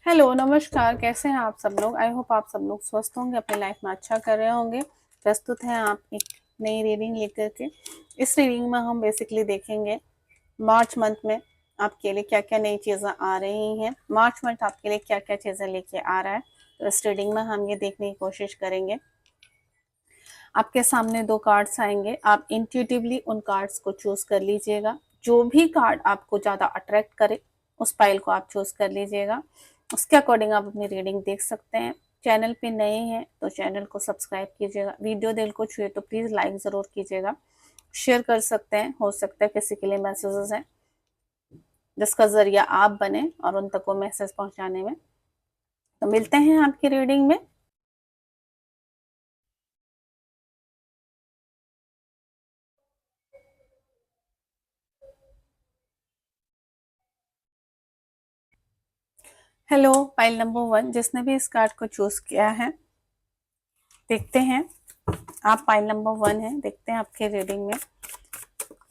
Hello, नमस्कार। कैसे हैं आप सब लोग? आई होप आप सब लोग स्वस्थ होंगे, अपनी लाइफ में अच्छा कर रहे होंगे। प्रस्तुत हैं आप एक नई रीडिंग लेकर के। इस रीडिंग में हम बेसिकली देखेंगे मार्च मंथ में आपके लिए क्या क्या नई चीज़ें आ रही हैं, मार्च मंथ आपके लिए क्या क्या चीज़ें लेके आ रहा है। तो इस रीडिंग में हम ये देखने की कोशिश करेंगे। आपके सामने दो कार्ड्स आएंगे, आप इंट्यूटिवली उन कार्ड्स को चूज कर लीजिएगा। जो भी कार्ड आपको ज़्यादा अट्रैक्ट करे उस पाइल को आप चूज कर लीजिएगा। उसके अकॉर्डिंग आप अपनी रीडिंग देख सकते हैं। चैनल पे नए हैं तो चैनल को सब्सक्राइब कीजिएगा। वीडियो दिल को छुए तो प्लीज़ लाइक ज़रूर कीजिएगा। शेयर कर सकते हैं, हो सकता है किसी के लिए मैसेजेस हैं जिसका ज़रिया आप बने और उन तक वो मैसेज पहुंचाने में। तो मिलते हैं आपकी रीडिंग में। हेलो, पाइल नंबर 1 जिसने भी इस कार्ड को चूज किया है, देखते हैं आप पाइल नंबर 1 है। देखते हैं आपके रीडिंग में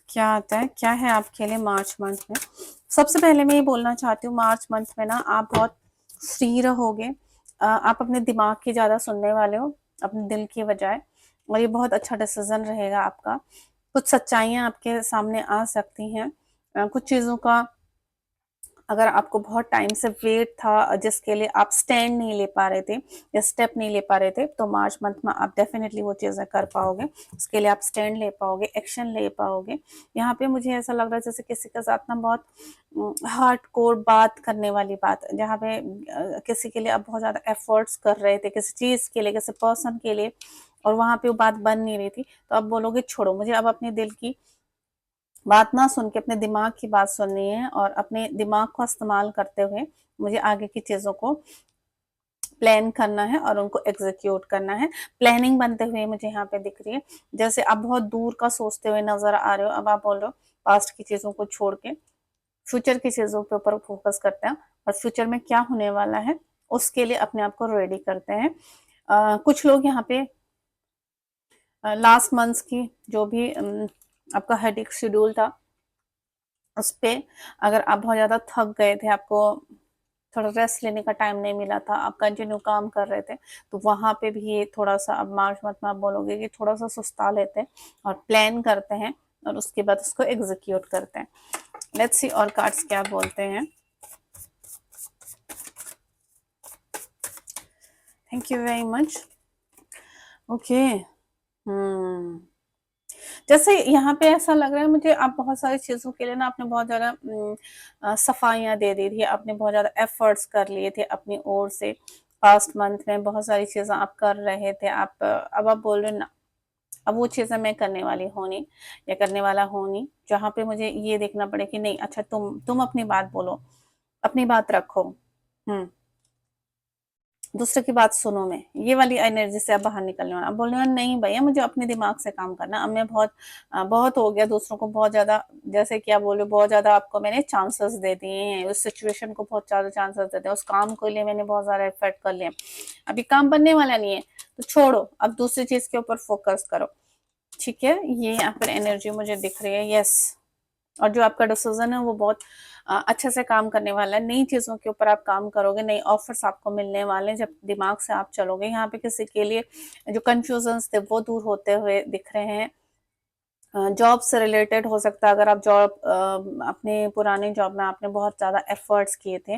क्या आता है, क्या है आपके लिए मार्च मंथ में। सबसे पहले मैं ये बोलना चाहती हूँ, मार्च मंथ में ना आप बहुत फ्री रहोगे। आप अपने दिमाग की ज़्यादा सुनने वाले हो अपने दिल की बजाय, और ये बहुत अच्छा डिसीजन रहेगा आपका। कुछ सच्चाइयाँ आपके सामने आ सकती हैं। कुछ चीज़ों का अगर आपको बहुत टाइम से वेट था जिसके लिए आप स्टैंड नहीं ले पा रहे थे या स्टेप नहीं ले पा रहे थे, तो मार्च मंथ में आप डेफिनेटली वो चीज़ें कर पाओगे। उसके लिए आप स्टैंड ले पाओगे, एक्शन ले पाओगे। यहाँ पे मुझे ऐसा लग रहा है जैसे किसी के साथ ना बहुत हार्ड कोर बात करने वाली बात, जहाँ पे किसी के लिए आप बहुत ज़्यादा एफर्ट्स कर रहे थे किसी चीज़ के लिए, किसी पर्सन के लिए, और वहाँ पे वो बात बन नहीं रही थी। तो आप बोलोगे छोड़ो, मुझे अब अपने दिल की बात ना सुन के अपने दिमाग की बात सुननी है, और अपने दिमाग को इस्तेमाल करते हुए मुझे आगे की चीज़ों को प्लान करना है और उनको एग्जीक्यूट करना है। प्लानिंग बनते हुए मुझे यहाँ पे दिख रही है, जैसे आप बहुत दूर का सोचते हुए नजर आ रहे हो। अब आप बोल रहे हो पास्ट की चीज़ों को छोड़ के फ्यूचर की चीज़ों के ऊपर फोकस करते हैं, और फ्यूचर में क्या होने वाला है उसके लिए अपने आप को रेडी करते हैं। कुछ लोग यहाँ पे लास्ट मंथ्स की जो भी आपका हेडेक शेड्यूल था उस पे, अगर आप बहुत ज़्यादा थक गए थे, आपको थोड़ा रेस्ट लेने का टाइम नहीं मिला था, आप कंटिन्यू काम कर रहे थे, तो वहाँ पे भी ये थोड़ा सा अब मार्च मंथ में आप बोलोगे कि थोड़ा सा सुस्ता लेते हैं और प्लान करते हैं और उसके बाद उसको एग्जीक्यूट करते हैं। लेट्स सी और कार्ड्स क्या बोलते हैं। Thank you very much. Okay. Hmm जैसे यहाँ पे ऐसा लग रहा है मुझे, आप बहुत सारी चीज़ों के लिए ना आपने बहुत ज़्यादा सफाइयाँ दे दी थी, आपने बहुत ज़्यादा एफर्ट्स कर लिए थे अपनी ओर से। पास्ट मंथ में बहुत सारी चीज़ें आप कर रहे थे, आप अब आप बोल रहे हो ना, अब वो चीज़ें मैं करने वाली हूँ नहीं या करने वाला हूँ नहीं, जहाँ पे मुझे ये देखना पड़े कि नहीं, अच्छा तुम अपनी बात बोलो, अपनी बात रखो। दूसरे की बात सुनो। मैं ये वाली एनर्जी से अब बाहर निकलने वाला, अब बोलने वाला नहीं भैया, मुझे अपने दिमाग से काम करना। अब मैं बहुत हो गया, दूसरों को बहुत ज्यादा, जैसे क्या बोले, बहुत ज्यादा आपको मैंने चांसेस दे दिए हैं, उस सिचुएशन को बहुत ज्यादा चांसेस दे दिए, उस काम के लिए मैंने बहुत ज्यादा एफर्ट कर लिया, अभी काम बनने वाला नहीं है, तो छोड़ो, अब दूसरी चीज के ऊपर फोकस करो। ठीक है, ये यहाँ पर एनर्जी मुझे दिख रही है। यस, और जो आपका डिसीजन है वो बहुत अच्छे से काम करने वाला है। नई चीज़ों के ऊपर आप काम करोगे, नई ऑफर्स आपको मिलने वाले हैं जब दिमाग से आप चलोगे। यहाँ पे किसी के लिए जो कंफ्यूजन्स थे वो दूर होते हुए दिख रहे हैं। जॉब से रिलेटेड हो सकता है, अगर आप जॉब अपने पुराने जॉब में आपने बहुत ज़्यादा एफर्ट्स किए थे,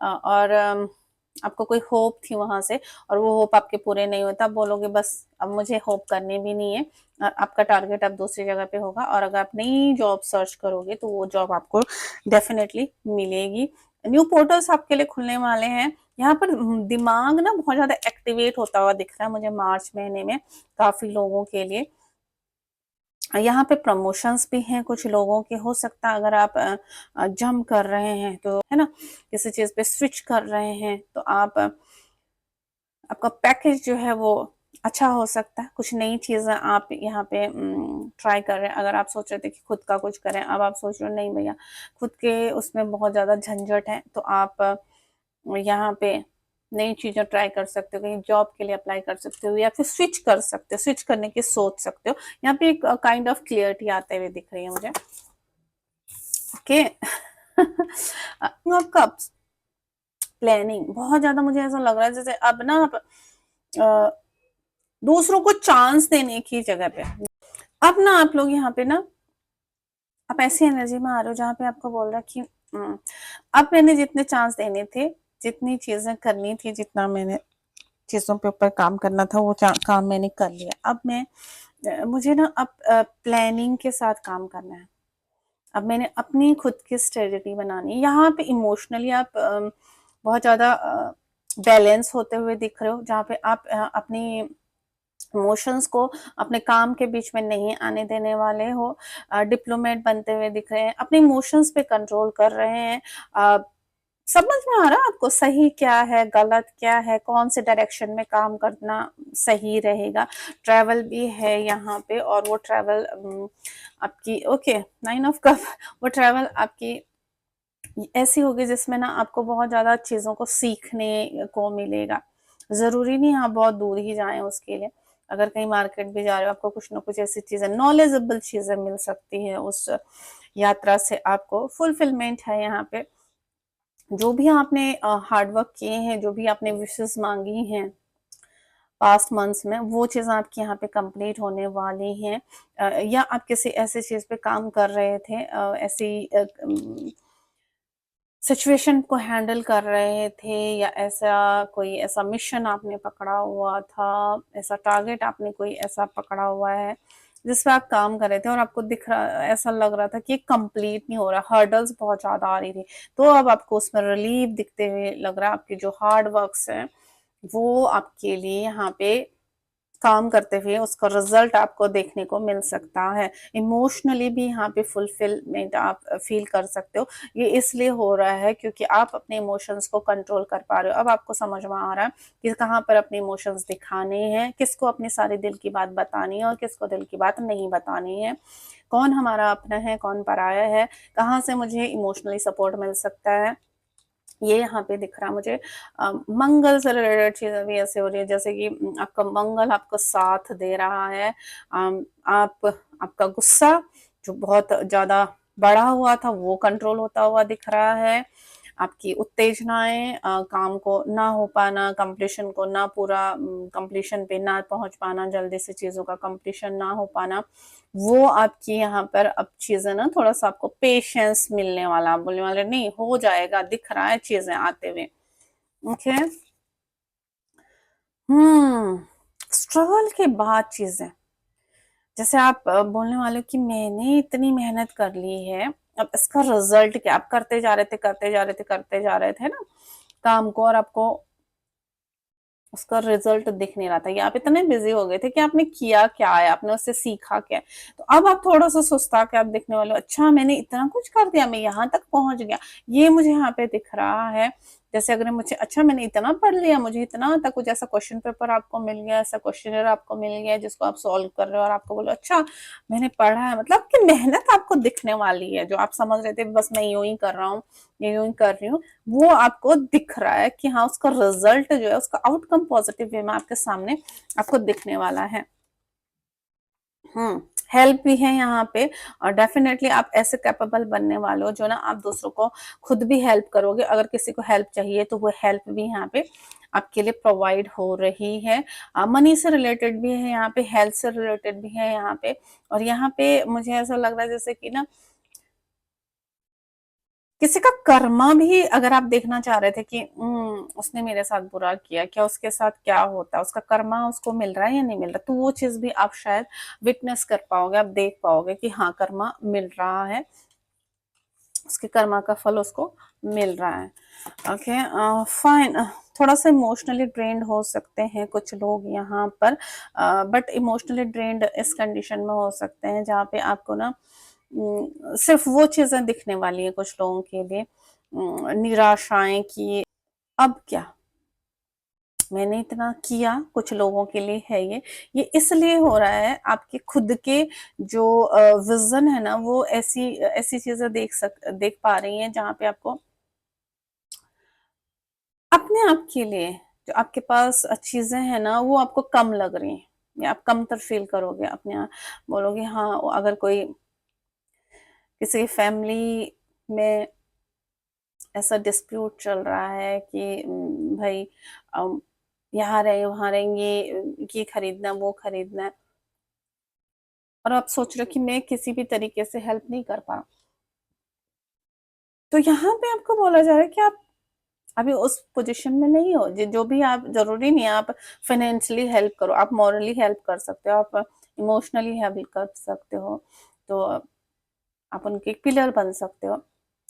और आपको कोई होप थी वहां से, और वो होप आपके पूरे नहीं हुए, तब बोलोगे बस अब मुझे होप करनी भी नहीं है। आपका टारगेट अब दूसरी जगह पे होगा, और अगर आप नई जॉब सर्च करोगे तो वो जॉब आपको डेफिनेटली मिलेगी। न्यू पोर्टल्स आपके लिए खुलने वाले हैं। यहाँ पर दिमाग ना बहुत ज्यादा एक्टिवेट होता हुआ दिख रहा है मुझे मार्च महीने में काफी लोगों के लिए। यहाँ पे प्रमोशंस भी हैं कुछ लोगों के, हो सकता है अगर आप जंप कर रहे हैं तो, है ना, किसी चीज पे स्विच कर रहे हैं तो आप आपका पैकेज जो है वो अच्छा हो सकता है। कुछ नई चीजें आप यहाँ पे ट्राई कर रहे हैं। अगर आप सोच रहे थे कि खुद का कुछ करें, अब आप सोच रहे हो नहीं भैया, खुद के उसमें बहुत ज्यादा झंझट है, तो आप यहाँ पे नई चीजें ट्राई कर सकते हो, कहीं जॉब के लिए अप्लाई कर सकते हो, या फिर स्विच कर सकते हो, स्विच करने की सोच सकते हो। यहाँ पे एक काइंड ऑफ क्लियरिटी आते हुए दिख रही है मुझे। ओके। ऑफ कप्स, प्लानिंग बहुत ज्यादा मुझे ऐसा लग रहा है जैसे अब ना आप दूसरों को चांस देने की जगह पे अब ना आप लोग यहाँ पे ना आप ऐसी एनर्जी में आ रहे हो जहाँ पे आपको बोल रहा है कि अब मैंने जितने चांस देने थे, जितनी चीजें करनी थी, जितना मैंने चीजों पे ऊपर काम करना था वो काम मैंने कर लिया। अब मैं मुझे ना अब प्लानिंग के साथ काम करना है। अब मैंने अपनी खुद की स्ट्रेटजी बनानी है। यहाँ पे इमोशनली आप बहुत ज्यादा बैलेंस होते हुए दिख रहे हो, जहाँ पे आप अपनी इमोशंस को अपने काम के बीच में नहीं आने देने वाले हो। डिप्लोमेट बनते हुए दिख रहे हैं, अपने इमोशंस पे कंट्रोल कर रहे हैं। समझ में आ रहा है आपको सही क्या है, गलत क्या है, कौन से डायरेक्शन में काम करना सही रहेगा। ट्रैवल भी है यहाँ पे, और वो ट्रैवल आपकी ओके 9 ऑफ कप वो ट्रैवल आपकी ऐसी होगी जिसमें ना आपको बहुत ज्यादा चीजों को सीखने को मिलेगा। जरूरी नहीं आप बहुत दूर ही जाएं उसके लिए। अगर कहीं मार्केट भी जा रहे हो, आपको कुछ ना कुछ ऐसी चीजें, नॉलेजेबल चीजें मिल सकती है उस यात्रा से। आपको फुलफिलमेंट है यहाँ पे। जो भी आपने हार्डवर्क किए हैं, जो भी आपने विशेष मांगी हैं पास्ट मंथ्स में, वो चीज़ आपकी यहाँ पे कंप्लीट होने वाली हैं। या आप किसी ऐसी चीज़ पे काम कर रहे थे, ऐसी सिचुएशन को हैंडल कर रहे थे, या ऐसा कोई ऐसा मिशन आपने पकड़ा हुआ था, ऐसा टारगेट आपने कोई ऐसा पकड़ा हुआ है जिस पे आप काम कर रहे थे, और आपको दिख रहा, ऐसा लग रहा था कि कंप्लीट नहीं हो रहा, हर्डल्स बहुत ज्यादा आ रही थी। तो अब आपको उसमें रिलीफ दिखते हुए लग रहा है। आपके जो हार्ड वर्क्स हैं वो आपके लिए यहाँ पे काम करते हुए उसका रिजल्ट आपको देखने को मिल सकता है। इमोशनली भी यहाँ पे फुलफिलमेंट आप फील कर सकते हो। ये इसलिए हो रहा है क्योंकि आप अपने इमोशंस को कंट्रोल कर पा रहे हो। अब आपको समझ में आ रहा है कि कहाँ पर अपने इमोशंस दिखाने हैं, किसको अपने सारे दिल की बात बतानी है और किसको दिल की बात नहीं बतानी है, कौन हमारा अपना है, कौन पराया है, कहाँ से मुझे इमोशनली सपोर्ट मिल सकता है। ये यहाँ पे दिख रहा है मुझे। मंगल से रिलेटेड चीजें भी ऐसे हो रही है जैसे कि आपका मंगल आपको साथ दे रहा है। आप आपका गुस्सा जो बहुत ज्यादा बढ़ा हुआ था वो कंट्रोल होता हुआ दिख रहा है। आपकी उत्तेजनाएं, काम को ना हो पाना, कंप्लीशन को ना पूरा कंप्लीशन पे ना पहुंच पाना, जल्दी से चीजों का कंप्लीशन ना हो पाना, वो आपकी यहाँ पर अब चीजें ना थोड़ा सा आपको पेशेंस मिलने वाला, आप बोलने वाले नहीं हो जाएगा, दिख रहा है चीजें आते हुए। ओके। स्ट्रगल के बाद चीजें, जैसे आप बोलने वाले हो कि मैंने इतनी मेहनत कर ली है, अब इसका रिजल्ट क्या। आप करते जा रहे थे, करते जा रहे थे, करते जा रहे थे ना काम को, और आपको उसका रिजल्ट दिख नहीं रहा था, या आप इतने बिजी हो गए थे कि आपने किया क्या है, आपने उससे सीखा क्या है। तो अब आप थोड़ा सा सुस्ता के आप दिखने वाले हो, अच्छा मैंने इतना कुछ कर दिया, मैं यहाँ तक पहुंच गया, ये मुझे यहाँ पे दिख रहा है। जैसे अगर मुझे, अच्छा मैंने इतना पढ़ लिया, मुझे इतना तक कुछ ऐसा क्वेश्चन पेपर आपको मिल गया, ऐसा क्वेश्चनर आपको मिल गया जिसको आप सॉल्व कर रहे हो, और आपको बोलो अच्छा मैंने पढ़ा है, मतलब कि मेहनत आपको दिखने वाली है। जो आप समझ रहे थे बस मैं यूं ही कर रहा हूँ, ये यूं ही कर रही हूँ, वो आपको दिख रहा है कि हाँ उसका रिजल्ट जो है, उसका आउटकम पॉजिटिव वे में आपके सामने आपको दिखने वाला है। हेल्प भी है यहाँ पे, और डेफिनेटली आप ऐसे कैपेबल बनने वाले हो जो ना आप दूसरों को खुद भी हेल्प करोगे। अगर किसी को हेल्प चाहिए तो वो हेल्प भी यहाँ पे आपके लिए प्रोवाइड हो रही है। मनी से रिलेटेड भी है यहाँ पे, हेल्थ से रिलेटेड भी है यहाँ पे। और यहाँ पे मुझे ऐसा लग रहा है जैसे कि ना किसी का कर्मा भी अगर आप देखना चाह रहे थे कि उसने मेरे साथ बुरा किया, क्या उसके साथ क्या होता है, उसका कर्मा उसको मिल रहा है या नहीं मिल रहा, तो वो चीज भी आप शायद विटनेस कर पाओगे, आप देख पाओगे कि हाँ कर्मा मिल रहा है, उसके कर्मा का फल उसको मिल रहा है। Okay fine. थोड़ा सा इमोशनली ड्रेन्ड हो सकते हैं कुछ लोग यहाँ पर, बट इमोशनली ड्रेन्ड इस कंडीशन में हो सकते हैं जहाँ पे आपको ना सिर्फ वो चीजें दिखने वाली है कुछ लोगों के लिए, निराशाएं कि अब क्या, मैंने इतना किया, कुछ लोगों के लिए है ये इसलिए हो रहा है आपके खुद के जो विजन है ना, वो ऐसी ऐसी चीजें देख पा रही हैं जहाँ पे आपको अपने आप के लिए जो आपके पास चीजें हैं ना वो आपको कम लग रही हैं, या आप कमतर फील करोगे अपने आप, बोलोगे हाँ। अगर कोई किसी फैमिली में ऐसा डिस्प्यूट चल रहा है कि भाई यहाँ रहे वहाँ रहेंगे, ये खरीदना वो खरीदना, और आप सोच रहे हो कि मैं किसी भी तरीके से हेल्प नहीं कर पा रहा, तो यहाँ पे आपको बोला जा रहा है कि आप अभी उस पोजीशन में नहीं हो। जो भी आप, जरूरी नहीं है आप फाइनेंशियली हेल्प करो, आप मॉरली हेल्प कर सकते हो, आप इमोशनली हेल्प कर सकते हो, तो आप उनके एक पिलर बन सकते हो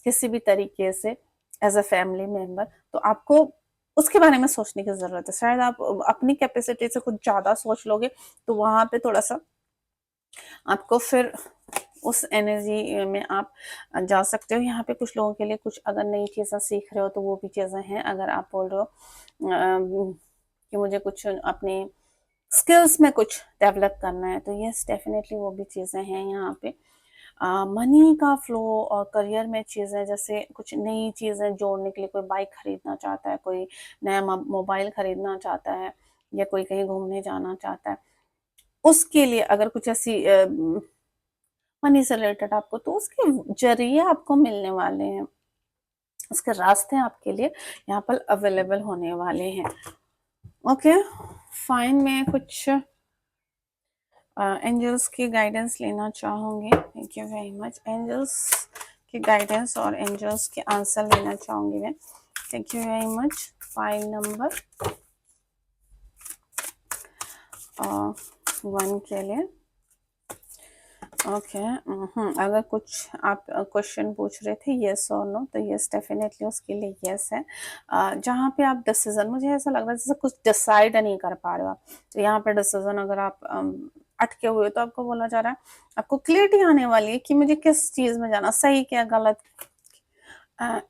किसी भी तरीके से एज अ फैमिली मेंबर। तो आपको उसके बारे में सोचने की जरूरत है। शायद आप अपनी कैपेसिटी से कुछ ज्यादा सोच लोगे तो वहां पे थोड़ा सा आपको फिर उस एनर्जी में आप जा सकते हो। यहाँ पे कुछ लोगों के लिए कुछ अगर नई चीज़ें सीख रहे हो तो वो भी चीज़ें हैं। अगर आप बोल रहे हो कि मुझे कुछ अपने स्किल्स में कुछ डेवलप करना है तो यस डेफिनेटली वो भी चीज़ें हैं यहाँ पे। मनी का फ्लो और करियर में चीज़ें, जैसे कुछ नई चीज़ें जोड़ने के लिए, कोई बाइक खरीदना चाहता है, कोई नया मोबाइल खरीदना चाहता है, या कोई कहीं घूमने जाना चाहता है, उसके लिए अगर कुछ ऐसी मनी से रिलेटेड आपको, तो उसके जरिए आपको मिलने वाले हैं, उसके रास्ते आपके लिए यहाँ पर अवेलेबल होने वाले हैं। ओके फाइन, मैं कुछ एंजल्स की गाइडेंस लेना चाहूँगी। Thank you very much. Angels की गाइडेंस और एंजल्स के आंसर लेना चाहूँगी मैं। Thank you very much. File number 1 के लिए। ओके अगर कुछ आप क्वेश्चन पूछ रहे थे येस और नो, तो येस डेफिनेटली उसके लिए येस है। जहाँ पे आप डिसीजन, मुझे ऐसा लग रहा है जैसे कुछ डिसाइड नहीं कर पा रहे हो आप, तो यहाँ पे डिसीजन अगर आप अटके हुए हो तो आपको बोला जा रहा है, आपको क्लियरिटी आने वाली है कि मुझे किस चीज में जाना, सही क्या गलत।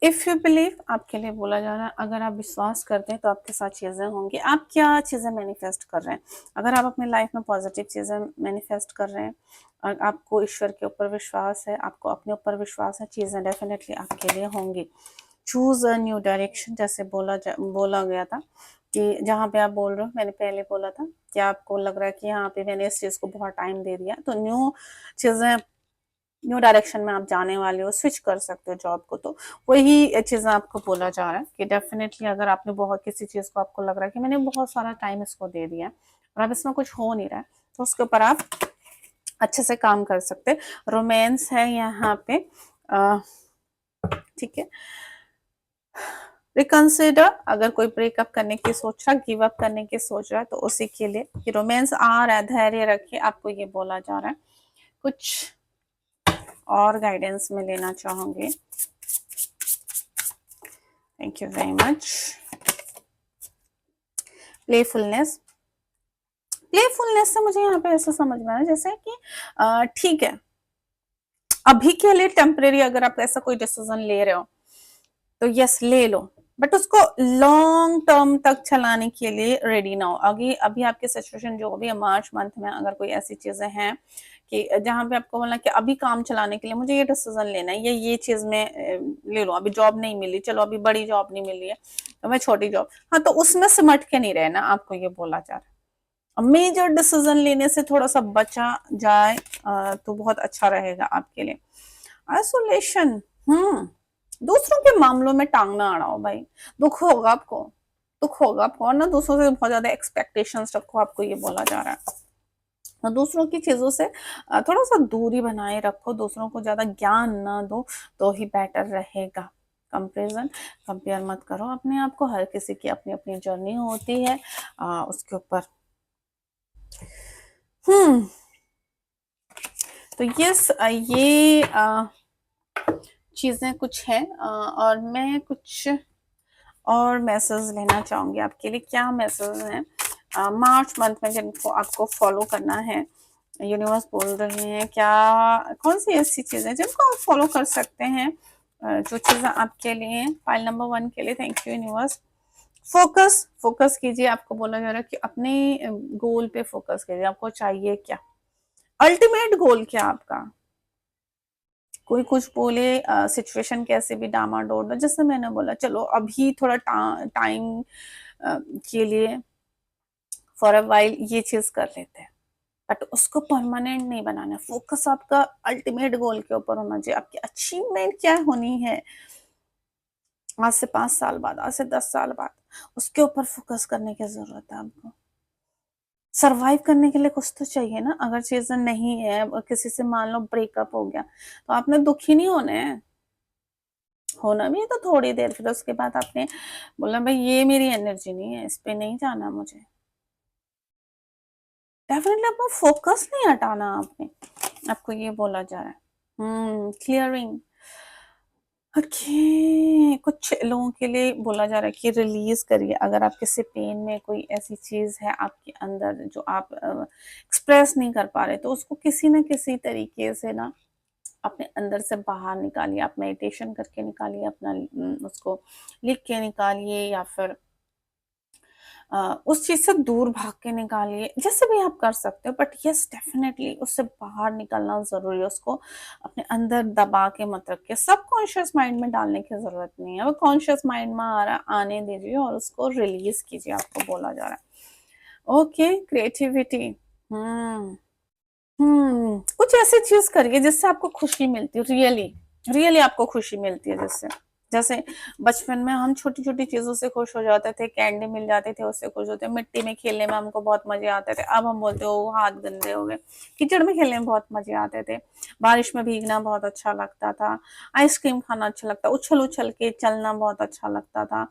इफ यू बिलीव, आपके लिए बोला जा रहा है अगर आप विश्वास करते हैं तो आपके साथ चीजें होंगी। आप क्या चीजें मैनिफेस्ट कर रहे हैं, अगर आप अपनी लाइफ में पॉजिटिव चीजें मैनिफेस्ट कर रहे हैं और आपको ईश्वर के ऊपर विश्वास है, आपको अपने ऊपर विश्वास है, चीजें डेफिनेटली आपके लिए होंगी। चूज अ न्यू डायरेक्शन, जैसे बोला गया था कि जहाँ पे आप बोल रहे हो, मैंने पहले बोला था कि आपको लग रहा है कि यहाँ पे मैंने इस चीज को बहुत टाइम दे दिया, तो चीजें न्यू डायरेक्शन में आप जाने वाले हो, स्विच कर सकते हो जॉब को। तो वही चीज़ें आपको बोला जा रहा है कि डेफिनेटली अगर आपने बहुत किसी चीज़ को, आपको लग रहा है कि मैंने बहुत सारा टाइम इसको दे दिया है और अब इसमें कुछ हो नहीं रहा है, तो उसके ऊपर आप अच्छे से काम कर सकते। रोमांस है यहाँ पे, ठीक है। रिकंसिडर, अगर कोई ब्रेकअप करने की सोच रहा, गिव अप करने की सोच रहा है, तो उसी के लिए कि रोमांस आ रहा है, धैर्य रखिए, आपको ये बोला जा रहा है। कुछ और गाइडेंस में लेना चाहूंगी। Thank you very much. Playfulness, playfulness से मुझे यहाँ पे ऐसा समझ में आया जैसे कि ठीक है, अभी के लिए टेम्परेरी अगर आप ऐसा कोई डिसीजन ले रहे हो तो यस ले लो, बट उसको लॉन्ग टर्म तक चलाने के लिए रेडी ना हो। अभी आपकी सिचुएशन जो भी है, मार्च मंथ में अगर कोई ऐसी चीजें हैं कि जहां पे आपको बोलना कि अभी काम चलाने के लिए मुझे ये डिसीजन लेना है, ये चीज में ले लो, अभी जॉब नहीं मिली, चलो अभी बड़ी जॉब नहीं मिली है तो मैं छोटी जॉब, हाँ, तो उसमें सिमट के नहीं रहना, आपको ये बोला जा रहा है। मेजर डिसीजन लेने से थोड़ा सा बचा जाए तो बहुत अच्छा रहेगा आपके लिए। आइसोलेशन, दूसरों के मामलों में टांग ना अड़ाओ भाई, दुख होगा आपको, दुख होगा आपको, और ना दूसरों से बहुत ज्यादा एक्सपेक्टेशंस रखो, आपको ये बोला जा रहा है। तो दूसरों की चीजों से थोड़ा सा दूरी बनाए रखो, दूसरों को ज्यादा ज्ञान ना दो तो ही बेटर रहेगा। कंपेरिजन, कंपेयर मत करो अपने आप को, हर किसी की अपनी अपनी जर्नी होती है, उसके ऊपर तो यस ये चीजें कुछ है। और मैं कुछ और मैसेज लेना चाहूंगी आपके लिए। क्या मैसेज है मार्च मंथ में जिनको आपको फॉलो करना है, यूनिवर्स बोल रहे हैं क्या, कौन सी ऐसी चीजें जिनको आप फॉलो कर सकते हैं, जो चीजें आपके लिए। फाइल नंबर 1 के लिए thank you universe. Focus, focus कीजिए, आपको बोला जा रहा है कि अपने गोल पे फोकस कीजिए, आपको चाहिए क्या, अल्टीमेट गोल क्या आपका। कोई कुछ बोले, सिचुएशन कैसे भी डामाडोल हो, जैसे मैंने बोला चलो अभी थोड़ा टाइम के लिए फॉर अ वाइल ये चीज कर लेते हैं, बट उसको परमानेंट नहीं बनाना। फोकस आपका अल्टीमेट गोल के ऊपर होना चाहिए, आपकी अचीवमेंट क्या होनी है, आज से 5 साल बाद, आज से 10 साल बाद, उसके ऊपर फोकस करने की जरूरत है आपको। सरवाइव करने के लिए कुछ तो चाहिए ना। अगर चीजें नहीं है, किसी से मान लो ब्रेकअप हो गया, तो आपने दुखी नहीं होना है, होना भी है तो थोड़ी देर, फिर उसके बाद आपने बोला भाई ये मेरी एनर्जी नहीं है, इस पे नहीं जाना मुझे। डेफिनेटली अपना फोकस नहीं हटाना आपने, आपको ये बोला जा रहा है। क्लियरिंग। ओके, कुछ लोगों के लिए बोला जा रहा है कि रिलीज करिए। अगर आप किसी पेन में, कोई ऐसी चीज है आपके अंदर जो आप एक्सप्रेस नहीं कर पा रहे, तो उसको किसी न किसी तरीके से ना अपने अंदर से बाहर निकालिए। आप मेडिटेशन करके निकालिए, अपना उसको लिख के निकालिए, या फिर उस चीज से दूर भाग के निकालिए, जैसे भी आप कर सकते हो। बट यस, डेफिनेटली उससे बाहर निकलना जरूरी है। उसको अपने अंदर दबा के मत रखिए, सब कॉन्शियस माइंड में डालने की जरूरत नहीं है। वो कॉन्शियस माइंड में आ रहा, आने दीजिए और उसको रिलीज कीजिए, आपको बोला जा रहा है। Okay, creativity. हम्म कुछ ऐसी चीज करिए जिससे आपको खुशी मिलती है, रियली रियली आपको खुशी मिलती है जिससे। जैसे बचपन में हम छोटी छोटी चीजों से खुश हो जाते थे, कैंडी मिल जाते थे उससे खुश होते, मिट्टी में खेलने में हमको बहुत मजे आते थे। अब हम बोलते हो हाथ गंदे हो गए। कीचड़ में खेलने में बहुत मजे आते थे, बारिश में भीगना बहुत अच्छा लगता था, आइसक्रीम खाना अच्छा लगता, उछल उछल के चलना बहुत अच्छा लगता था।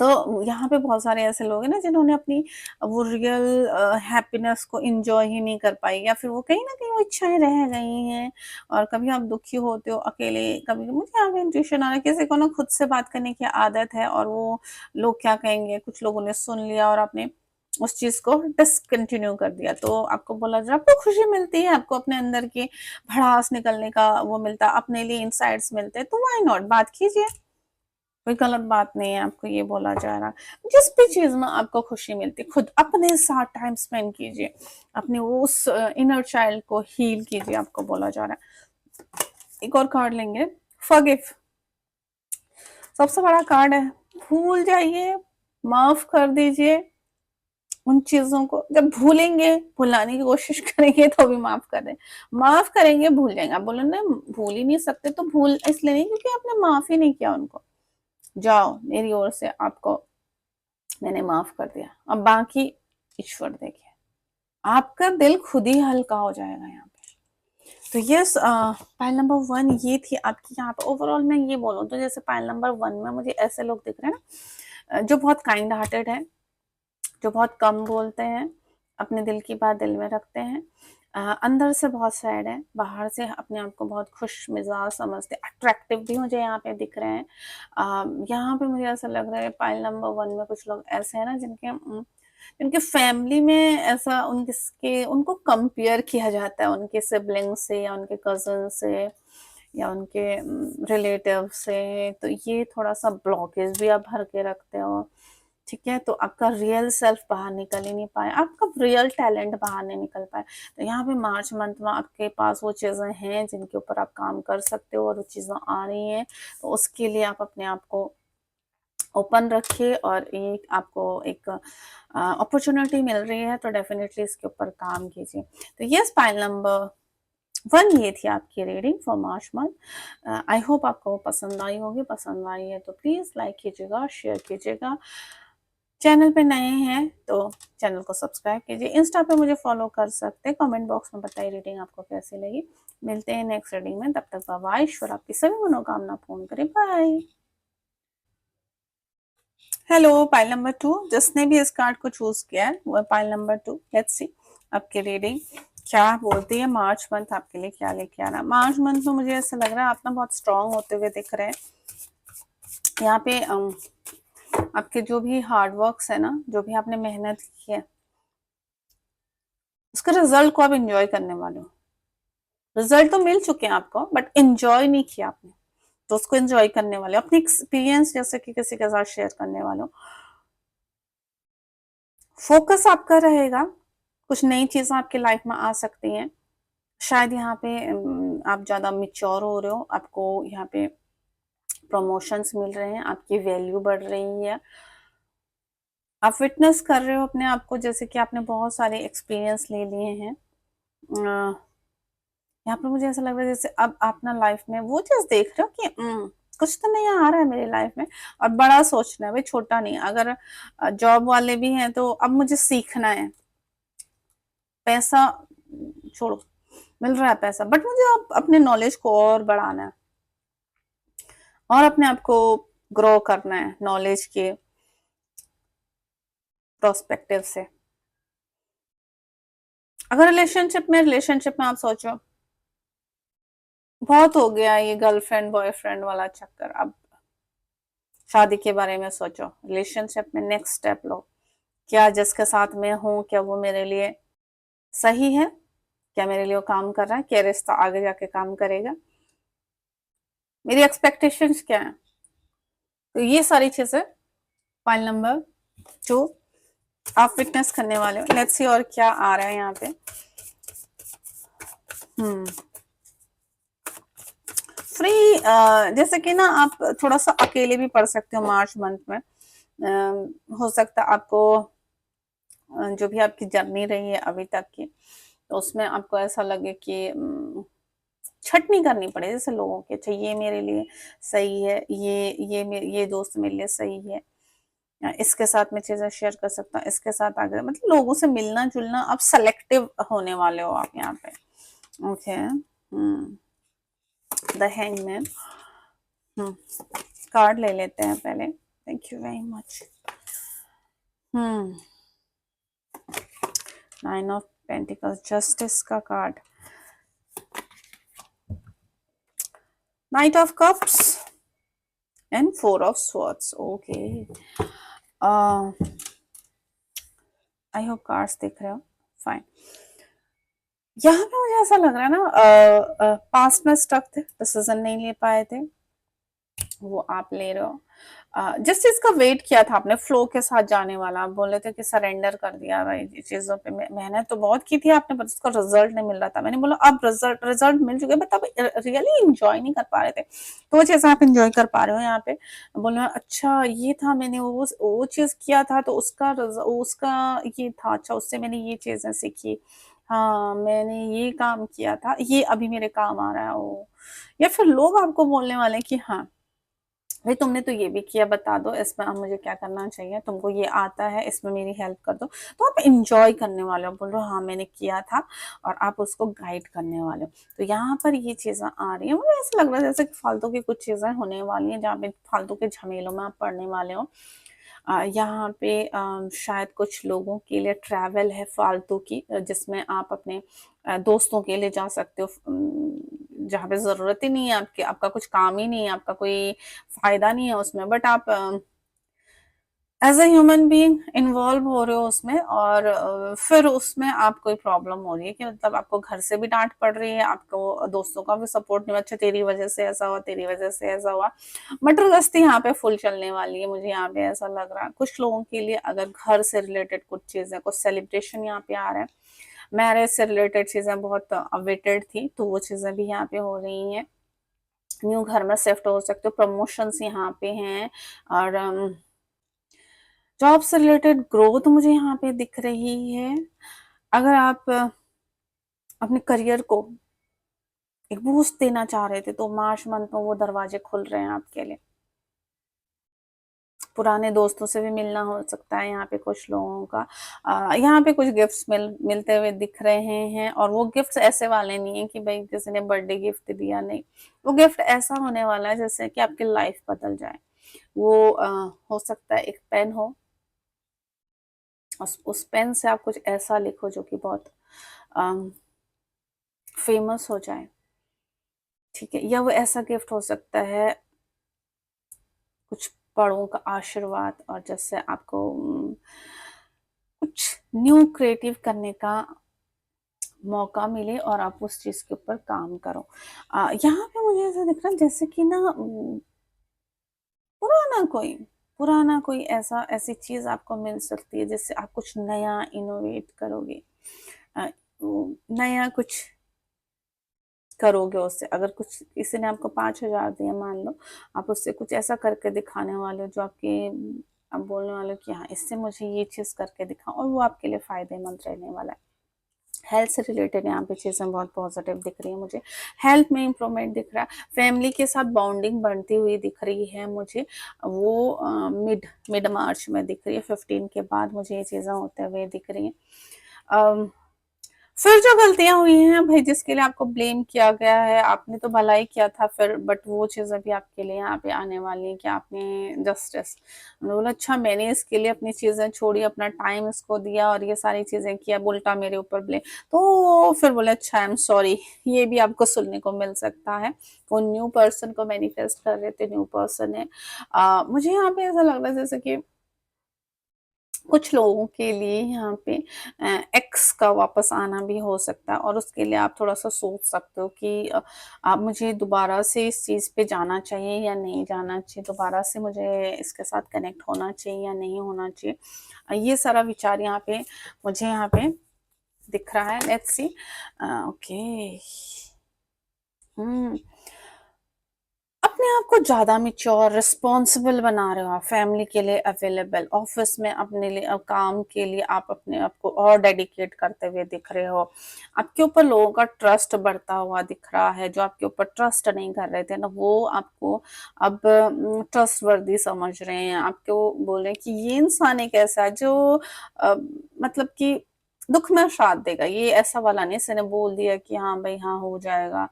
तो यहाँ पे बहुत सारे ऐसे लोग हैं ना जिन्होंने अपनी वो रियल हैप्पीनेस को एंजॉय ही नहीं कर पाई, या फिर वो कहीं ना कहीं वो इच्छाएं रह गई हैं। और कभी आप दुखी होते हो अकेले, कभी मुझे यहाँ पे इंट्यूशन आ रहा है किसी को ना खुद से बात करने की आदत है, और वो लोग क्या कहेंगे, कुछ लोगों ने सुन लिया और आपने उस चीज को डिसकंटिन्यू कर दिया। तो आपको बोला जा, आपको खुशी मिलती है, आपको अपने अंदर की भड़ास निकलने का वो मिलता है, अपने लिए इंसाइट्स मिलते हैं, तो व्हाई नॉट, बात कीजिए। कोई गलत बात नहीं है, आपको ये बोला जा रहा। जिस भी चीज में आपको खुशी मिलती है, खुद अपने साथ टाइम स्पेंड कीजिए, अपने उस इनर चाइल्ड को हील कीजिए, आपको बोला जा रहा है। एक और कार्ड लेंगे, फॉरगिव। सबसे बड़ा कार्ड है, भूल जाइए, माफ कर दीजिए उन चीजों को। जब भूलेंगे, भुलाने की कोशिश करेंगे तो भी माफ कर दें, माफ करेंगे भूल जाएंगे। आप बोलो ना भूल ही नहीं सकते, तो भूल इसलिए नहीं क्योंकि आपने माफ ही नहीं किया उनको। जाओ, मेरी ओर से आपको मैंने माफ कर दिया, अब बाकी ईश्वर देखे। आपका दिल खुद ही हल्का हो जाएगा यहाँ पे। तो यस, पाइल नंबर 1 ये थी आपकी। यहाँ पे ओवरऑल मैं ये बोलूँ तो जैसे पाइल नंबर 1 में मुझे ऐसे लोग दिख रहे हैं ना, जो बहुत काइंड हार्टेड है, जो बहुत कम बोलते हैं, अपने दिल की बात दिल में रखते हैं, अंदर से बहुत सैड है, बाहर से अपने आप को बहुत खुश मिजाज समझते, अट्रैक्टिव भी मुझे यहाँ पे दिख रहे हैं। यहाँ पे मुझे ऐसा लग रहा है पाइल नंबर 1 में कुछ लोग ऐसे हैं ना जिनके जिनके फैमिली में ऐसा उनके उनको कंपेयर किया जाता है उनके सिबलिंग से, या उनके कजन से, या उनके रिलेटिव से। तो ये थोड़ा सा ब्लॉकेज भी आप भर के रखते हो, ठीक है। तो आपका रियल सेल्फ बाहर निकल ही नहीं पाया, आपका रियल टैलेंट बाहर नहीं निकल पाया। तो यहाँ पे मार्च मंथ में आपके पास वो चीज़ें हैं जिनके ऊपर आप काम कर सकते हो, और वो चीज़ें आ रही हैं। तो उसके लिए आप अपने आप को ओपन रखिए, और एक आपको एक अपॉर्चुनिटी मिल रही है, तो डेफिनेटली इसके ऊपर काम कीजिए। तो यस, पाइल नंबर 1 ये थी आपकी reading for March month. I hope आपको पसंद आई होगी। पसंद आई है तो प्लीज़ लाइक कीजिएगा, शेयर कीजिएगा। चैनल पे नए हैं तो चैनल को सब्सक्राइब कीजिए। इंस्टा पे मुझे फॉलो कर सकते हैं। कमेंट बॉक्स में बताइए रीडिंग आपको कैसी लगी। मिलते हैं नेक्स्ट रीडिंग में, तब तक बाय बाय। ईश्वर आपकी सभी मनोकामना पूर्ण करे। बाय। हेलो, पाइल नंबर 2, जिसने भी इस कार्ड को चूज किया है वो पाइल नंबर 2। लेट्स सी आपकी रीडिंग क्या बोलती है। मार्च मंथ आपके लिए क्या लेके आ रहा है। मार्च मंथ में मुझे ऐसा लग रहा है आप ना बहुत स्ट्रांग होते हुए दिख रहे हैं। यहाँ पे आपके जो भी हार्ड वर्क्स है ना, जो भी आपने मेहनत की है, उसके रिजल्ट को आप एंजॉय करने वाले हो। रिजल्ट तो मिल चुके हैं आपको, बट एंजॉय नहीं किया आपने, तो उसको एंजॉय करने वाले हो। अपनी एक्सपीरियंस जैसे कि किसी के साथ शेयर करने वाले हो। फोकस आपका रहेगा, कुछ नई चीजें आपकी लाइफ में आ सकती हैं। शायद यहाँ पे आप ज्यादा मिच्योर हो रहे हो, आपको यहाँ पे प्रमोशंस मिल रहे हैं, आपकी वैल्यू बढ़ रही है। आप विटनेस कर रहे हो अपने आप को, जैसे कि आपने बहुत सारे एक्सपीरियंस ले लिए हैं। यहाँ पे मुझे ऐसा लग रहा है जैसे अब आप ना लाइफ में वो चीज देख रहे हो कि कुछ तो नया आ रहा है मेरी लाइफ में, और बड़ा सोचना है भाई, छोटा नहीं। अगर जॉब वाले भी हैं तो अब मुझे सीखना है। पैसा छोड़ो, मिल रहा है पैसा, बट मुझे अब अपने नॉलेज को और बढ़ाना है, और अपने आप को ग्रो करना है नॉलेज के प्रोस्पेक्टिव से। अगर रिलेशनशिप में आप सोचो बहुत हो गया ये गर्लफ्रेंड बॉयफ्रेंड वाला चक्कर, अब शादी के बारे में सोचो, रिलेशनशिप में नेक्स्ट स्टेप लो। क्या जिसके साथ मैं हूँ, क्या वो मेरे लिए सही है, क्या मेरे लिए वो काम कर रहा है, क्या रिश्ता आगे जाके काम करेगा, मेरी एक्सपेक्टेशंस क्या है। तो ये सारी चीजें फाइल नंबर 2 आप विटनेस करने वाले हो। लेट्स सी और क्या आ रहा है यहाँ पे। फ्री, जैसे कि ना आप थोड़ा सा अकेले भी पढ़ सकते हो मार्च मंथ में। हो सकता है आपको जो भी आपकी जर्नी रही है अभी तक की, तो उसमें आपको ऐसा लगे कि छटनी करनी पड़े जैसे लोगों की, अच्छा ये मेरे लिए सही है, ये दोस्त मेरे लिए सही है, इसके साथ मैं चीजें शेयर कर सकता हूँ, इसके साथ आगे मतलब लोगों से मिलना जुलना, अब सेलेक्टिव होने वाले हो आप यहाँ पे। Okay, the hangman. कार्ड ले लेते हैं पहले। Thank you very much. 9 of pentacles, justice का card, knight of cups and 4 of swords. Okay, I hope cards दिख रहे हो। फाइन। यहाँ पे मुझे ऐसा लग रहा है ना, पास्ट में स्टक थे, डिसीजन नहीं ले पाए थे, वो आप ले रहे हो। जिस चीज का वेट किया था आपने, फ्लो के साथ जाने वाला, आप बोले थे कि सरेंडर कर दिया भाई चीजों पे, मेहनत तो बहुत की थी आपने, पर उसका रिजल्ट नहीं मिल रहा था। मैंने बोला अब रिजल्ट मिल चुके, बट अब रियली इंजॉय नहीं कर पा रहे थे, तो वो चीज आप इंजॉय कर पा रहे हो यहाँ पे। बोला अच्छा ये था, मैंने वो चीज किया था तो उसका ये था, अच्छा उससे मैंने ये चीजें सीखी, हाँ मैंने ये काम किया था, ये अभी मेरे काम आ रहा है। वो या फिर लोग आपको बोलने वाले हैं कि हाँ भाई तुमने तो ये भी किया, बता दो इसमें अब मुझे क्या करना चाहिए, तुमको ये आता है इसमें मेरी हेल्प कर दो। तो आप इंजॉय करने वाले हो, बोल रहे हो हाँ मैंने किया था, और आप उसको गाइड करने वाले हो। तो यहाँ पर ये चीजें आ रही है, मुझे ऐसा लग रहा है जैसे कि फालतू की कुछ चीजें होने वाली हैं जहाँ पे फालतू के झमेलों में आप पड़ने वाले हो। यहाँ पे शायद कुछ लोगों के लिए ट्रैवल है फालतू की, जिसमें आप अपने दोस्तों के लिए जा सकते हो, जहाँ पे जरूरत ही नहीं है आपके, आपका कुछ काम ही नहीं है, आपका कोई फायदा नहीं है उसमें, बट आप as a human being involve हो रहे हो उसमें, और फिर उसमें आप कोई प्रॉब्लम हो रही है कि मतलब आपको घर से भी डांट पड़ रही है, आपको दोस्तों का भी सपोर्ट नहीं, अच्छा तेरी वजह से ऐसा हुआ, तेरी वजह से ऐसा हुआ। मटर गश्ती यहाँ पे फुल चलने वाली है, मुझे यहाँ पे ऐसा लग रहा है। कुछ लोगों के लिए अगर घर से रिलेटेड कुछ चीजें, कुछ सेलिब्रेशन यहाँ पे आ रहा है, मैरिज से रिलेटेड चीजें बहुत अवेटेड थी, तो वो चीजें भी यहाँ पे हो रही हैं। न्यू घर में शिफ्ट हो सकते हो, प्रमोशंस यहाँ पे हैं, और जॉब से रिलेटेड ग्रोथ मुझे यहाँ पे दिख रही है। अगर आप अपने करियर को एक बूस्ट देना चाह रहे थे, तो मार्च मंथ में वो दरवाजे खुल रहे हैं आपके लिए। पुराने दोस्तों से भी मिलना हो सकता है यहाँ पे कुछ लोगों का। यहाँ पे कुछ गिफ्ट्स मिलते हुए दिख रहे हैं, और वो गिफ्ट्स ऐसे वाले नहीं है कि भाई किसी ने बर्थडे गिफ्ट दिया, नहीं, वो गिफ्ट ऐसा होने वाला है जैसे कि आपकी लाइफ बदल जाए। वो हो सकता है एक पेन हो, उस पेन से आप कुछ ऐसा लिखो जो कि बहुत फेमस हो जाए, ठीक है। या वो ऐसा गिफ्ट हो सकता है कुछ बड़ों का आशीर्वाद, और जैसे आपको कुछ न्यू क्रिएटिव करने का मौका मिले और आप उस चीज के ऊपर काम करो। यहाँ पे मुझे ऐसा दिख रहा है जैसे कि ना पुराना कोई ऐसा ऐसी चीज आपको मिल सकती है जिससे आप कुछ नया इनोवेट करोगे, अ, नया कुछ करोगे उससे। अगर कुछ किसी ने आपको 5,000 दिया मान लो, आप उससे कुछ ऐसा करके दिखाने वाले हो जो आपके, आप बोलने वाले हो कि हाँ इससे मुझे ये चीज करके दिखाओ, और वो आपके लिए फायदेमंद रहने वाला है। हेल्थ से रिलेटेड यहाँ पे चीज़ें बहुत पॉजिटिव दिख रही है मुझे। हेल्थ में इम्प्रूवमेंट दिख रहा है, फैमिली के साथ बॉन्डिंग बढ़ती हुई दिख रही है मुझे। वो मिड मिड मार्च में दिख रही है, 15 के बाद मुझे ये चीज़ें होते हुए दिख रही हैं। फिर जो गलतियां हुई हैं भाई, जिसके लिए आपको ब्लेम किया गया है, आपने तो भला ही किया था फिर, बट वो चीज़ें भी आपके लिए यहाँ पे आने वाली है कि आपने जस्टिस बोला, अच्छा मैंने इसके लिए अपनी चीज़ें छोड़ी, अपना टाइम इसको दिया और ये सारी चीज़ें किया, उल्टा मेरे ऊपर ब्लेम, तो फिर बोले अच्छा आई एम सॉरी। ये भी आपको सुनने को मिल सकता है। वो न्यू पर्सन को मैनिफेस्ट कर रहे थे, न्यू पर्सन है। मुझे यहाँ पे ऐसा लग रहा है जैसे कि कुछ लोगों के लिए यहाँ पे एक्स का वापस आना भी हो सकता है, और उसके लिए आप थोड़ा सा सोच सकते हो कि आप मुझे दोबारा से इस चीज़ पे जाना चाहिए या नहीं जाना चाहिए, दोबारा से मुझे इसके साथ कनेक्ट होना चाहिए या नहीं होना चाहिए। ये सारा विचार यहाँ पे मुझे यहाँ पे दिख रहा है। Let's see. ओके। हम्म अपने आप को ज्यादा मिच्योर रिस्पॉन्सिबल बना रहे हो आप, फैमिली के लिए अवेलेबल, ऑफिस में अपने लिए काम के लिए आप अपने आप को और डेडिकेट करते हुए दिख रहे हो। आपके ऊपर लोगों का ट्रस्ट बढ़ता हुआ दिख रहा है, जो आपके ऊपर ट्रस्ट नहीं कर रहे थे ना, वो आपको अब ट्रस्ट वर्दी समझ रहे हैं। आपको बोल रहे हैं कि ये इंसान एक ऐसा है जो मतलब कि दुख में साथ देगा, ये ऐसा वाला नहीं इसने बोल दिया कि हाँ भाई हाँ हो जाएगा,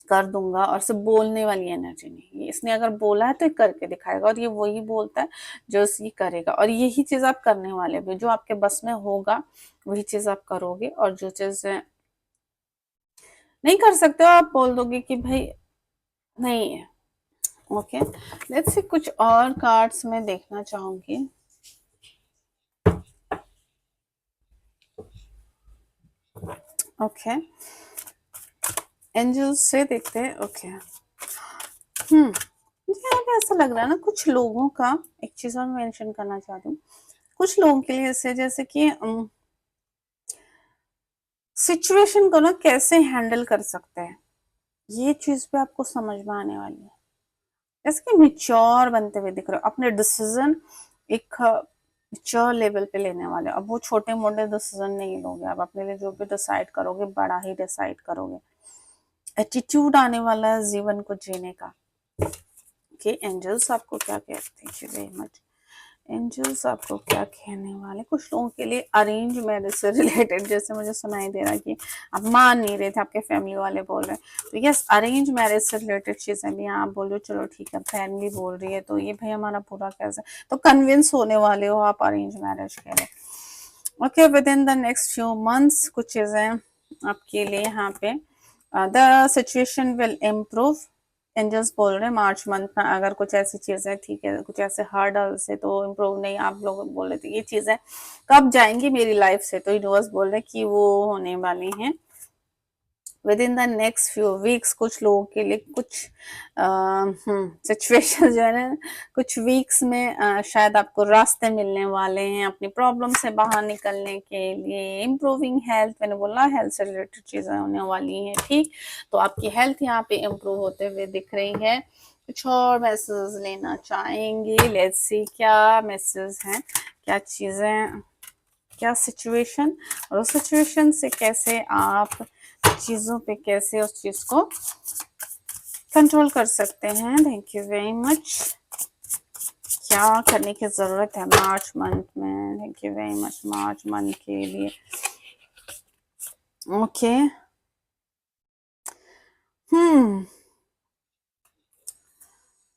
कर दूंगा, और सिर्फ बोलने वाली एनर्जी नहीं, ये इसने अगर बोला है तो ये करके दिखाएगा, और ये वही बोलता है जो ये करेगा, और यही चीज आप करने वाले भी, जो आपके बस में होगा वही चीज आप करोगे, और जो चीज नहीं कर सकते हो आप बोल दोगे कि भाई नहीं है। ओके, लेट्स सी कुछ और कार्ड्स में देखना चाहूंगी। ओके, एंजल्स से देखते हैं। ओके, मुझे यहाँ पे ऐसा लग रहा है ना, कुछ लोगों का, एक चीज और मेंशन करना चाहती हूँ, कुछ लोगों के लिए ऐसे जैसे कि सिचुएशन को ना कैसे हैंडल कर सकते हैं, ये चीज पे आपको समझ में आने वाली है। जैसे कि मिच्योर बनते हुए दिख रहे हो, अपने डिसीजन एक मिच्योर लेवल पे लेने वाले, अब वो छोटे मोटे डिसीजन नहीं लोगे, आप अपने लिए जो भी डिसाइड करोगे बड़ा ही डिसाइड करोगे। एटीट्यूड आने वाला है जीवन को जीने का। कि एंजल्स आपको क्या कहते हैं, वेरी मच एंजल्स आपको क्या कहने वाले, कुछ लोगों के लिए अरेंज मैरिज से रिलेटेड, जैसे मुझे सुनाई दे रहा है कि आप मान नहीं रहे थे, आपके फैमिली वाले बोल रहे हैं, तो यस अरेंज मैरिज से रिलेटेड चीजें भी आप बोल रहे हो, चलो ठीक है फैमिली बोल रही है तो ये भाई हमारा पूरा कैसे, तो कन्विंस होने वाले हो आप अरेंज मैरिज के लिए। Okay, within the next few months कुछ चीजें आपके लिए यहाँ पे the situation will improve. Angels बोल रहे हैं मार्च मंथ में अगर कुछ ऐसी चीजें, ठीक है कुछ ऐसे हर्डल से तो इम्प्रूव नहीं, आप लोग बोल रहे थे ये चीजें कब जाएंगी मेरी लाइफ से, तो यूनिवर्स बोल रहे हैं कि वो होने वाली हैं with in the next few weeks. कुछ लोगों के लिए कुछ सिचुएशन जो है ना, कुछ वीक्स में शायद आपको रास्ते मिलने वाले हैं अपनी प्रॉब्लम से बाहर निकलने के लिए। इम्प्रूविंग हेल्थ, मैंने बोला हेल्थ से रिलेटेड चीजें होने वाली हैं, ठीक, तो आपकी हेल्थ यहाँ पे इम्प्रूव होते हुए दिख रही है। कुछ और मैसेज लेना चाहेंगे, लेट्स सी क्या मैसेज हैं, क्या चीजें, क्या सिचुएशन, और उस सिचुएशन से कैसे आप चीजों पे कैसे उस चीज को कंट्रोल कर सकते हैं। Thank you very much. क्या करने की जरूरत है मार्च मंथ में, thank you very much March month के लिए। ओके,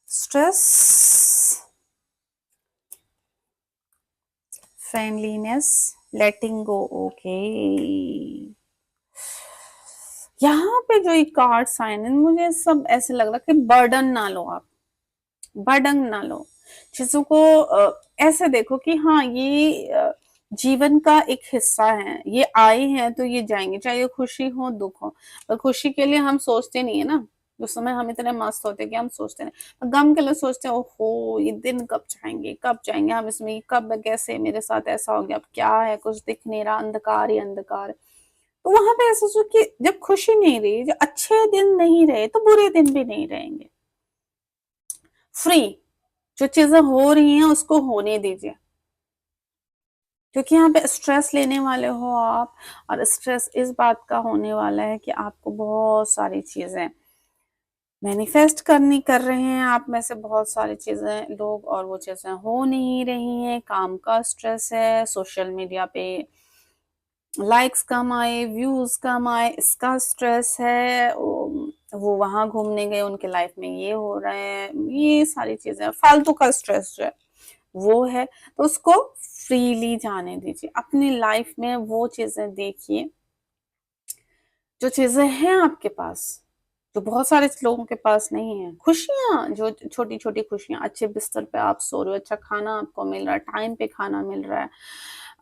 स्ट्रेस, फ्रेंडलीनेस, लेटिंग गो। ओके, यहाँ पे जो ये कार्ड्स आए ना, मुझे सब ऐसे लग रहा कि बर्डन ना लो आप, बर्डन ना लो चीजों को, ऐसे देखो कि हाँ ये जीवन का एक हिस्सा है, ये आए हैं तो ये जाएंगे, चाहे खुशी हो दुख हो, पर खुशी के लिए हम सोचते नहीं है ना, उस समय हम इतने मस्त होते हैं कि हम सोचते नहीं, पर गम के लिए सोचते हैं ओहो ये दिन कब जाएंगे कब जाएंगे, हम इसमें कब कैसे मेरे साथ ऐसा हो गया, अब क्या है कुछ दिख नहीं रहा, अंधकार ही अंधकार है। तो वहां पे ऐसा सोचो कि जब खुशी नहीं रही, जब अच्छे दिन नहीं रहे, तो बुरे दिन भी नहीं रहेंगे। फ्री, जो चीजें हो रही हैं उसको होने दीजिए। क्योंकि यहाँ पे स्ट्रेस लेने वाले हो आप, और स्ट्रेस इस बात का होने वाला है कि आपको बहुत सारी चीजें मैनिफेस्ट करनी कर रहे हैं आप में से बहुत सारी चीजें लोग, और वो चीजें हो नहीं रही हैं। काम का स्ट्रेस है, सोशल मीडिया पे लाइक्स कम आए, व्यूज कम आए, इसका स्ट्रेस है। वो वहां घूमने गए, उनके लाइफ में ये हो रहा है, ये सारी चीजें, फालतू का स्ट्रेस जो है वो है। तो उसको फ्रीली जाने दीजिए, अपनी लाइफ में वो चीजें देखिए जो चीजें हैं आपके पास, जो बहुत सारे लोगों के पास नहीं है। खुशियां, जो छोटी छोटी खुशियां, अच्छे बिस्तर पे आप सो रहे हो, अच्छा खाना आपको मिल रहा है, टाइम पे खाना मिल रहा है,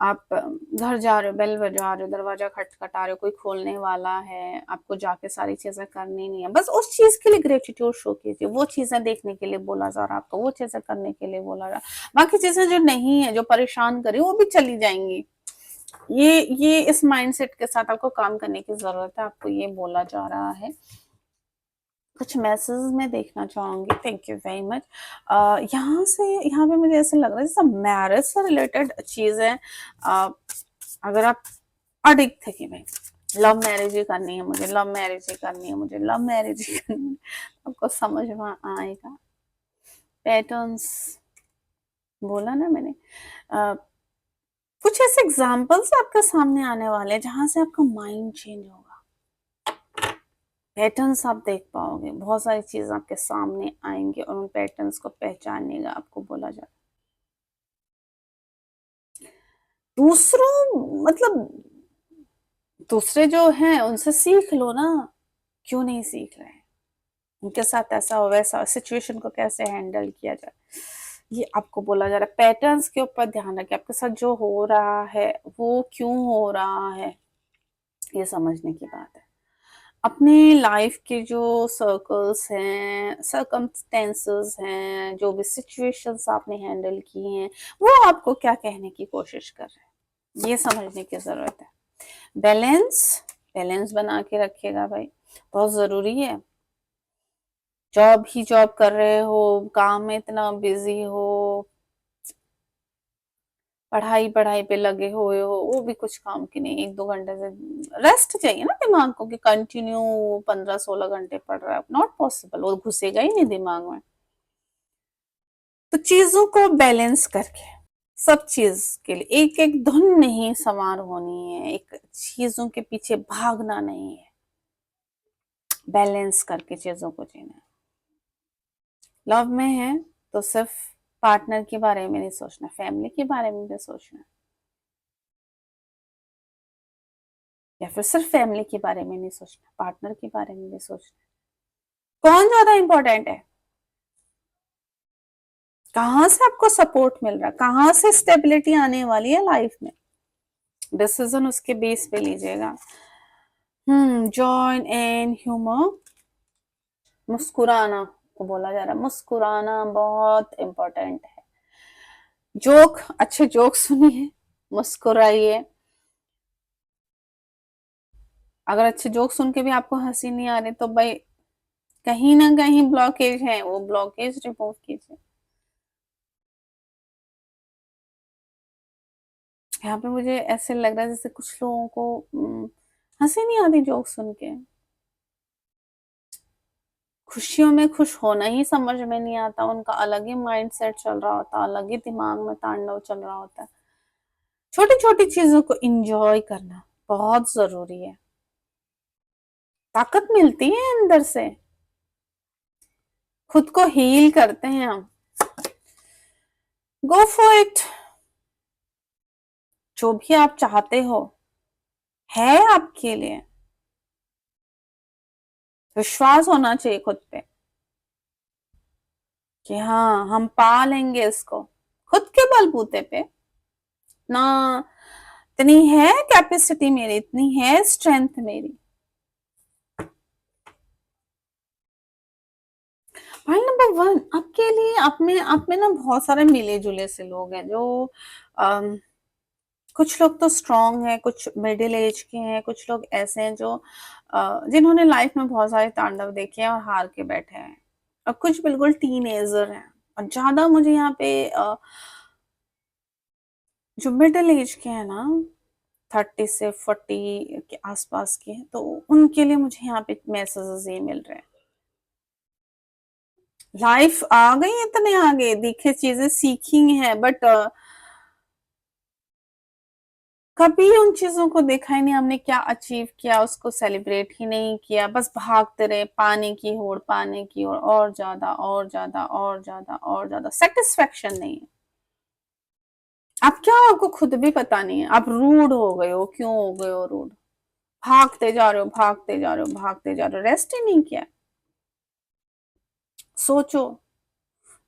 आप घर जा रहे हो, बेल बजा रहे हो, दरवाजा खटखटा रहे हो, कोई खोलने वाला है, आपको जाके सारी चीजें करनी नहीं है, बस उस चीज के लिए ग्रेटिट्यूड शो कीजिए। वो चीजें देखने के लिए बोला जा रहा है आपको, वो चीजें करने के लिए बोला जा रहा है। बाकी चीजें जो नहीं है, जो परेशान करे, वो भी चली जाएंगी। ये इस माइंडसेट के साथ आपको काम करने की जरूरत है, आपको ये बोला जा रहा है। कुछ मैसेज में देखना चाहूंगी। Thank you very much. यहाँ पे मुझे ऐसा लग रहा है जैसे मैरिज से रिलेटेड चीजें, अगर आप अडिक्ट थे कि भाई लव मैरिज ही करनी है मुझे, लव मैरिज ही करनी है मुझे, लव मैरिज ही करनी है, आपको समझ में आएगा। पैटर्न्स बोला ना मैंने। कुछ ऐसे एग्जाम्पल्स आपके सामने आने वाले हैं जहां से आपका माइंड चेंज होगा, पैटर्न्स आप देख पाओगे, बहुत सारी चीजें आपके सामने आएंगे और उन पैटर्न्स को पहचानने का आपको बोला जाए। दूसरों मतलब दूसरे जो हैं उनसे सीख लो ना, क्यों नहीं सीख रहे हैं? उनके साथ ऐसा हो, वैसा सिचुएशन को कैसे हैंडल किया जाए, ये आपको बोला जा रहा है। पैटर्न्स के ऊपर ध्यान रखिए, आपके साथ जो हो रहा है वो क्यों हो रहा है, ये समझने की बात है। अपनी लाइफ के जो सर्कल्स हैं, सर्कमस्टेंसेस हैं, जो भी सिचुएशंस आपने हैंडल की हैं, वो आपको क्या कहने की कोशिश कर रहे हैं, ये समझने की जरूरत है। बैलेंस, बैलेंस बना के रखिएगा भाई, बहुत जरूरी है। जॉब ही जॉब कर रहे हो, काम में इतना बिजी हो, पढ़ाई पढ़ाई पे लगे हुए हो, वो भी कुछ काम की नहीं। 1-2 घंटे से रेस्ट चाहिए ना दिमाग को, कि कंटिन्यू 15-16 घंटे पढ़ रहा है, नॉट पॉसिबल, वो घुसेगा ही नहीं दिमाग में। तो चीजों को बैलेंस करके, सब चीज के लिए एक एक धुन नहीं सवार होनी है, एक चीजों के पीछे भागना नहीं है, बैलेंस करके चीजों को जीना है। लव में है तो सिर्फ पार्टनर के बारे में नहीं सोचना, फैमिली के बारे में भी सोचना, या फिर सिर्फ फैमिली के बारे में नहीं सोचना, पार्टनर के बारे में भी सोचना। कौन ज्यादा इंपॉर्टेंट है, कहाँ से आपको सपोर्ट मिल रहा है, कहाँ से स्टेबिलिटी आने वाली है लाइफ में, डिसीजन उसके बेस पे लीजिएगा। जॉय एंड ह्यूमर, मुस्कुराना को बोला जा रहा है, मुस्कुराना बहुत इंपॉर्टेंट है। जोक, अच्छे जोक सुनिए, मुस्कुराइए। अगर अच्छे जोक सुन के भी आपको हंसी नहीं आ रही तो भाई कहीं ना कहीं ब्लॉकेज है, वो ब्लॉकेज रिमूव कीजिए। यहाँ पे मुझे ऐसे लग रहा है जैसे कुछ लोगों को हंसी नहीं आती जोक सुन के, खुशियों में खुश होना ही समझ में नहीं आता, उनका अलग ही माइंड सेट चल रहा होता, अलग ही दिमाग में तांडव चल रहा होता है। छोटी छोटी चीजों को इंजॉय करना बहुत जरूरी है, ताकत मिलती है अंदर से, खुद को हील करते हैं हम। गो फॉर इट, जो भी आप चाहते हो है आपके लिए, विश्वास होना चाहिए खुद पे कि हाँ हम पा लेंगे इसको, खुद के बलबूते पे ना। इतनी है कैपेसिटी मेरी, इतनी है स्ट्रेंथ मेरी। पॉइंट नंबर 1 आपके लिए, आप में ना बहुत सारे मिले जुले से लोग हैं जो अम, कुछ लोग तो स्ट्रांग हैं, कुछ मिडिल एज के हैं, कुछ लोग ऐसे हैं जो जिन्होंने लाइफ में बहुत सारे तांडव देखे हैं और हार के बैठे हैं, और कुछ बिल्कुल टीनेजर हैं। और ज्यादा मुझे यहाँ पे जो मिडिल एज के हैं ना, 30 से 40 के आसपास के हैं, तो उनके लिए मुझे यहाँ पे मैसेजेस ये मिल रहे हैं। लाइफ आ गई इतने आगे, दिखे चीजें सीखी हैं, बट कभी उन चीजों को देखा ही नहीं हमने, क्या अचीव किया उसको सेलिब्रेट ही नहीं किया, बस भागते रहे पाने की होड़, पाने की ओर, और ज्यादा और ज्यादा और ज्यादा और ज्यादा, सेटिस्फेक्शन नहीं है। आप क्या, आपको खुद भी पता नहीं है, आप रूड हो गए हो, क्यों हो गए हो रूड, भागते जा रहे हो, भागते जा रहे हो, भागते जा रहे हो, रेस्ट ही नहीं किया। सोचो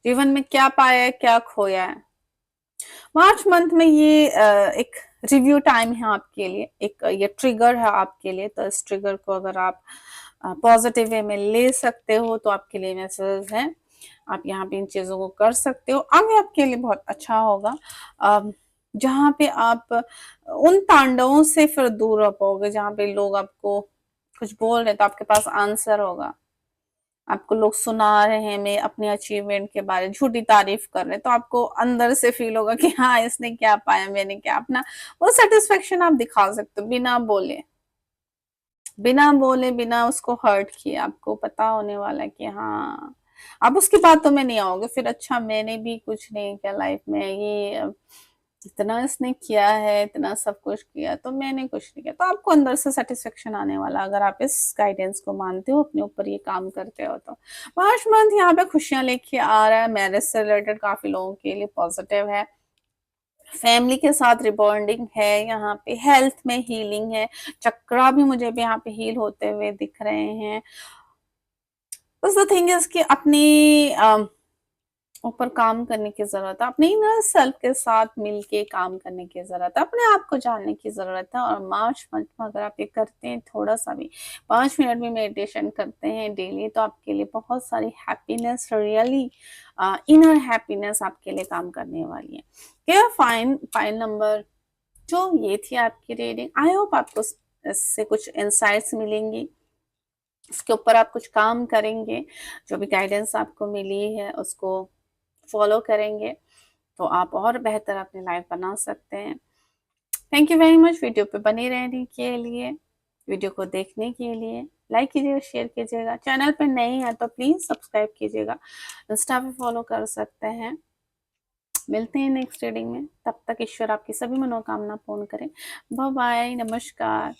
जीवन में क्या पाया है, क्या खोया है। मार्च मंथ में ये एक रिव्यू टाइम है आपके लिए, एक ये ट्रिगर है आपके लिए, तो इस ट्रिगर को अगर आप पॉजिटिव वे में ले सकते हो तो आपके लिए मैसेज है। आप यहाँ पे इन चीजों को कर सकते हो, आगे आपके लिए बहुत अच्छा होगा। जहाँ पे आप उन तांडवों से फिर दूर रह पाओगे, जहाँ पे लोग आपको कुछ बोल रहे हैं तो आपके पास आंसर होगा। आपको लोग सुना रहे हैं मैं अपने अचीवमेंट के बारे में, झूठी तारीफ कर रहे हैं, तो आपको अंदर से फील होगा कि हाँ इसने क्या पाया, मैंने क्या, अपना वो सेटिस्फेक्शन आप दिखा सकते हो बिना बोले, बिना बोले, बिना उसको हर्ट किए। आपको पता होने वाला है कि हाँ, आप उसकी बातों में नहीं आओगे फिर, अच्छा मैंने भी कुछ नहीं किया लाइफ में, ये इतना इसने किया है, इतना सब कुछ किया, तो मैंने कुछ नहीं किया, तो आपको अंदर से सेटिस्फेक्शन आने वाला, अगर आप इस गाइडेंस को मानते हो, अपने ऊपर ये काम करते हो तो। मार्च मंथ यहाँ पे खुशियां लेके आ रहा है, मैरिज से रिलेटेड काफी लोगों के लिए पॉजिटिव है, फैमिली के साथ रिबॉन्डिंग है, यहाँ पे हेल्थ में हीलिंग है, चक्रा भी मुझे भी यहाँ पे हील होते हुए दिख रहे हैं। बस द थिंग इज कि अपनी ऊपर काम करने की जरूरत है, अपने इनर सेल्फ के साथ मिलके काम करने की जरूरत है, अपने आप को जानने की जरूरत है। और मार्च मंथ में अगर आप ये करते हैं, थोड़ा सा भी 5 मिनट भी मेडिटेशन करते हैं डेली, तो आपके लिए बहुत सारी हैप्पीनेस, रियली इनर हैप्पीनेस आपके लिए काम करने वाली है। क्या फाइन फाइन नंबर जो ये थी आपकी रीडिंग, आई होप आपको इससे कुछ इंसाइट्स मिलेंगी, इसके ऊपर आप कुछ काम करेंगे, जो भी गाइडेंस आपको मिली है उसको फॉलो करेंगे तो आप और बेहतर अपनी लाइफ बना सकते हैं। Thank you very much video पे बने रहने के लिए, वीडियो को देखने के लिए। लाइक कीजिएगा, शेयर कीजिएगा, चैनल पे नए हैं तो प्लीज सब्सक्राइब कीजिएगा, इंस्टा पे फॉलो कर सकते हैं। मिलते हैं नेक्स्ट रीडिंग में, तब तक ईश्वर आपकी सभी मनोकामना पूर्ण करें। बाय बाय, नमस्कार।